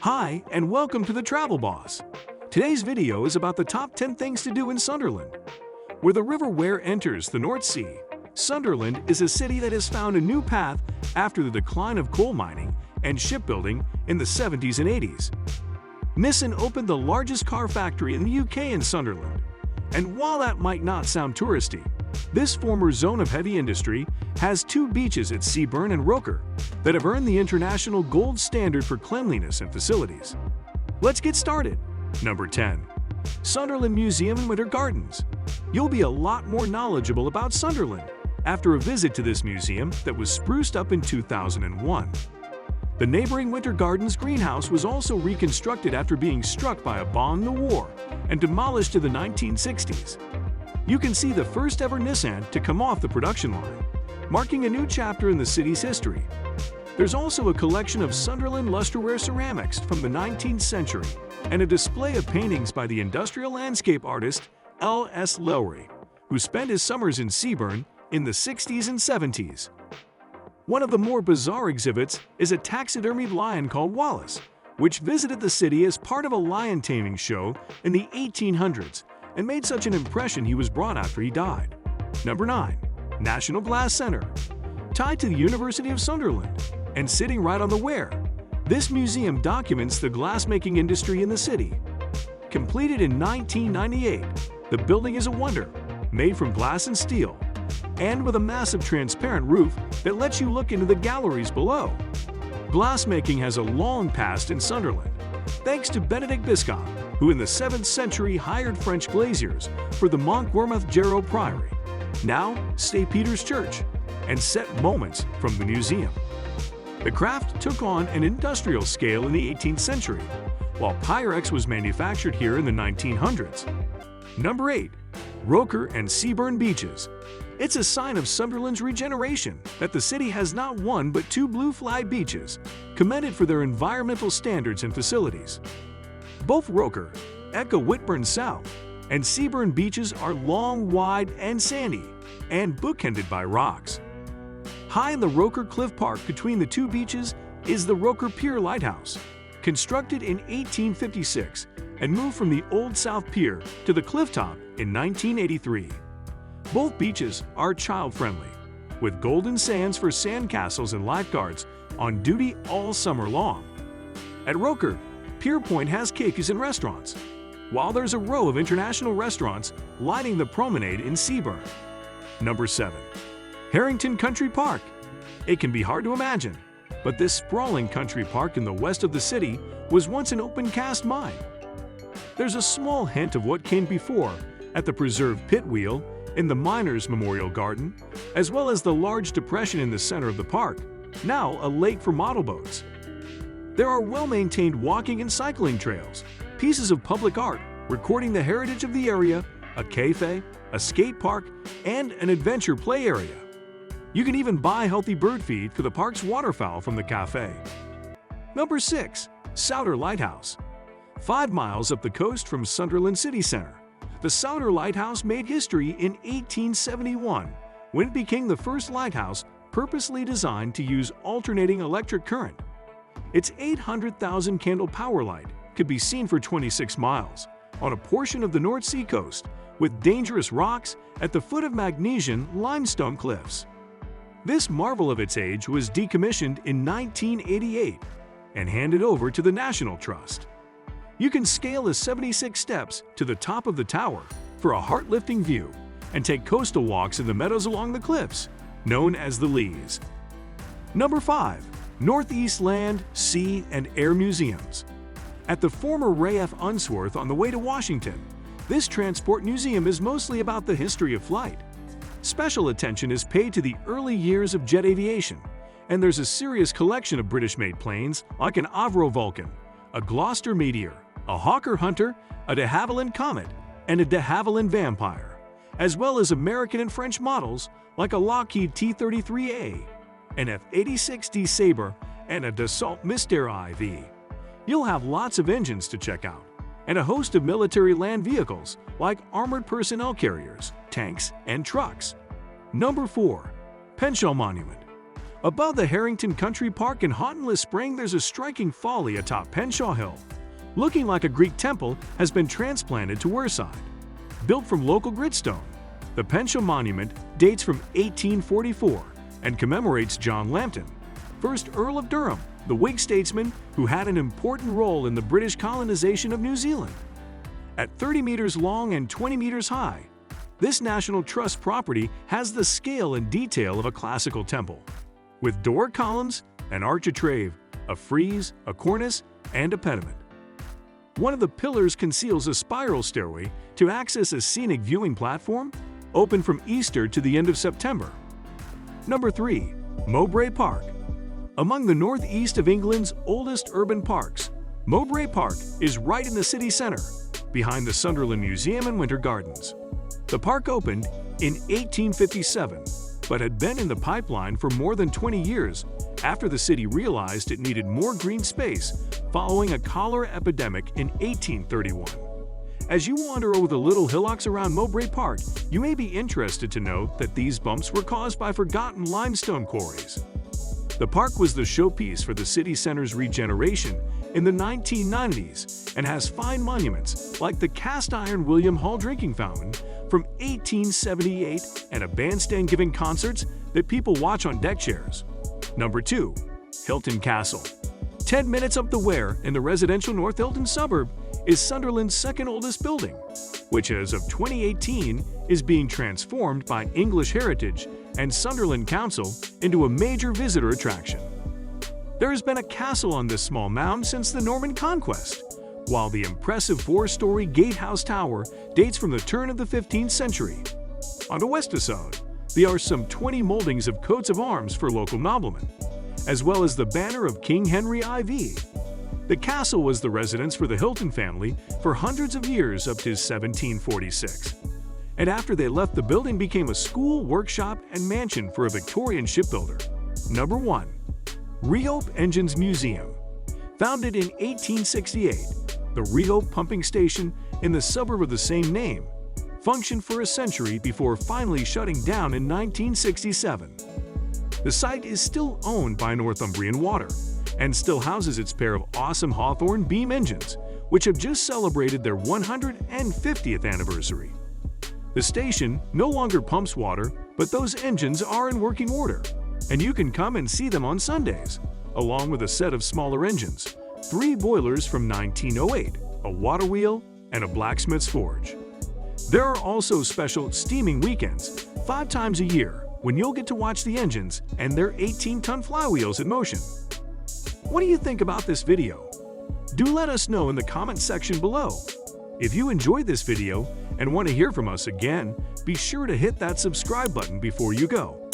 Hi, and welcome to the Travel Boss. Today's video is about the top 10 things to do in Sunderland. Where the River Wear enters the North Sea, Sunderland is a city that has found a new path after the decline of coal mining and shipbuilding in the 70s and 80s. Nissan opened the largest car factory in the UK in Sunderland. And while that might not sound touristy, this former zone of heavy industry has two beaches at Seaburn and Roker that have earned the international gold standard for cleanliness and facilities. Let's get started. Number 10. Sunderland Museum and Winter Gardens. You'll be a lot more knowledgeable about Sunderland after a visit to this museum that was spruced up in 2001. The neighboring Winter Gardens greenhouse was also reconstructed after being struck by a bomb in the war and demolished in the 1960s. You can see the first ever Nissan to come off the production line, marking a new chapter in the city's history. There's also a collection of Sunderland lustreware ceramics from the 19th century and a display of paintings by the industrial landscape artist L.S. Lowry, who spent his summers in Seaburn in the 60s and 70s. One of the more bizarre exhibits is a taxidermied lion called Wallace, which visited the city as part of a lion taming show in the 1800s and made such an impression he was brought after he died. Number 9. National Glass Center. Tied to the University of Sunderland and sitting right on the Wear, this museum documents the glassmaking industry in the city. Completed in 1998, the building is a wonder, made from glass and steel, and with a massive transparent roof that lets you look into the galleries below. Glassmaking has a long past in Sunderland, thanks to Benedict Biscop, who in the 7th century hired French glaziers for the Montgomery Priory, now St. Peter's Church, and set moments from the museum. The craft took on an industrial scale in the 18th century, while Pyrex was manufactured here in the 1900s. Number 8. Roker and Seaburn beaches. It's a sign of Sunderland's regeneration that the city has not one but two blue flag beaches, commended for their environmental standards and facilities. Both Roker, echo Whitburn South, and Seaburn beaches are long, wide, and sandy, and bookended by rocks. High in the Roker Cliff Park between the two beaches is the Roker Pier Lighthouse, constructed in 1856 and moved from the Old South Pier to the cliff top in 1983. Both beaches are child-friendly, with golden sands for sandcastles and lifeguards on duty all summer long. At Roker, Pier Point has cafes and restaurants, while there's a row of international restaurants lining the promenade in Seaburn. Number 7. Harrington Country Park. It can be hard to imagine, but this sprawling country park in the west of the city was once an open-cast mine. There's a small hint of what came before at the preserved pit wheel in the Miners' Memorial Garden, as well as the large depression in the center of the park, now a lake for model boats. There are well-maintained walking and cycling trails, pieces of public art recording the heritage of the area, a cafe, a skate park, and an adventure play area. You can even buy healthy bird feed for the park's waterfowl from the cafe. Number 6. Souter Lighthouse. 5 miles up the coast from Sunderland City Centre, the Souter Lighthouse made history in 1871 when it became the first lighthouse purposely designed to use alternating electric current. Its 800,000 candle power light could be seen for 26 miles on a portion of the North Sea coast with dangerous rocks at the foot of Magnesian limestone cliffs. This marvel of its age was decommissioned in 1988 and handed over to the National Trust. You can scale the 76 steps to the top of the tower for a heart-lifting view and take coastal walks in the meadows along the cliffs, known as the Leas. Number 5. Northeast Land, Sea, and Air Museums. At the former RAF Unsworth on the way to Washington, this transport museum is mostly about the history of flight. Special attention is paid to the early years of jet aviation, and there's a serious collection of British-made planes like an Avro Vulcan, a Gloster Meteor, a Hawker Hunter, a de Havilland Comet, and a de Havilland Vampire, as well as American and French models like a Lockheed T-33A, an F-86D Sabre, and a Dassault Mystère IV. You'll have lots of engines to check out, and a host of military land vehicles like armored personnel carriers, tanks, and trucks. Number 4. Penshaw Monument. Above the Harrington Country Park in Havilland Spring, there's a striking folly atop Penshaw Hill. Looking like a Greek temple has been transplanted to Wearside. Built from local gritstone, the Penshaw Monument dates from 1844 and commemorates John Lambton, 1st Earl of Durham, the Whig statesman who had an important role in the British colonization of New Zealand. At 30 meters long and 20 meters high, this National Trust property has the scale and detail of a classical temple, with Doric columns, an architrave, a frieze, a cornice, and a pediment. One of the pillars conceals a spiral stairway to access a scenic viewing platform, open from Easter to the end of September. Number 3. Mowbray Park. Among the northeast of England's oldest urban parks, Mowbray Park is right in the city center, behind the Sunderland Museum and Winter Gardens. The park opened in 1857, but had been in the pipeline for more than 20 years after the city realized it needed more green space following a cholera epidemic in 1831. As you wander over the little hillocks around Mowbray Park, you may be interested to note that these bumps were caused by forgotten limestone quarries. The park was the showpiece for the city center's regeneration in the 1990s and has fine monuments like the cast-iron William Hall drinking fountain from 1878 and a bandstand giving concerts that people watch on deck chairs. Number 2. Hilton Castle. 10 minutes up the Wear in the residential North Hilton suburb is Sunderland's second oldest building, which as of 2018 is being transformed by English Heritage and Sunderland Council into a major visitor attraction. There has been a castle on this small mound since the Norman Conquest, while the impressive 4-story gatehouse tower dates from the turn of the 15th century. On the west facade, there are some 20 moldings of coats of arms for local noblemen, as well as the banner of King Henry IV. The castle was the residence for the Hilton family for hundreds of years up to 1746, and after they left the building became a school, workshop, and mansion for a Victorian shipbuilder. Number 1. Ryhope Engines Museum. Founded in 1868, the Ryhope pumping station in the suburb of the same name functioned for a century before finally shutting down in 1967. The site is still owned by Northumbrian Water and still houses its pair of awesome Hawthorne beam engines, which have just celebrated their 150th anniversary. The station no longer pumps water, but those engines are in working order, and you can come and see them on Sundays, along with a set of smaller engines, 3 boilers from 1908, a water wheel, and a blacksmith's forge. There are also special steaming weekends, 5 times a year, when you'll get to watch the engines and their 18-ton flywheels in motion. What do you think about this video? Do let us know in the comment section below. If you enjoyed this video and want to hear from us again, be sure to hit that subscribe button before you go.